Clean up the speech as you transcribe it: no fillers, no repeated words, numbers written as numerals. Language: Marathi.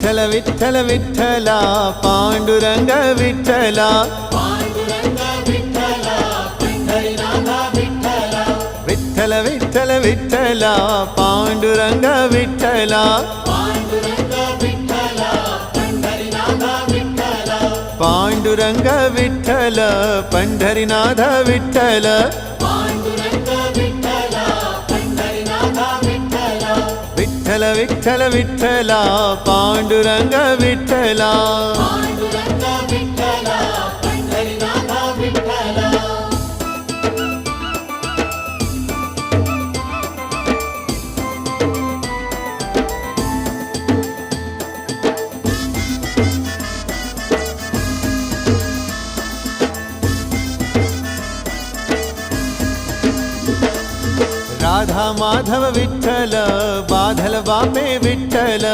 विठ्ठल विठ्ठल विठ्ठला पांडुरंग विठ्ठला विठ्ठल विठ्ठल विठ्ठला पांडुरंग विठ्ठला पांडुरंग विठ्ठल पंढरीनाथ विठ्ठल विठ्ठल विठ्ठल विठ्ठला पांडुरंग विठ्ठला राधा माधव विठ्ठल बाधल बापे विठ्ठल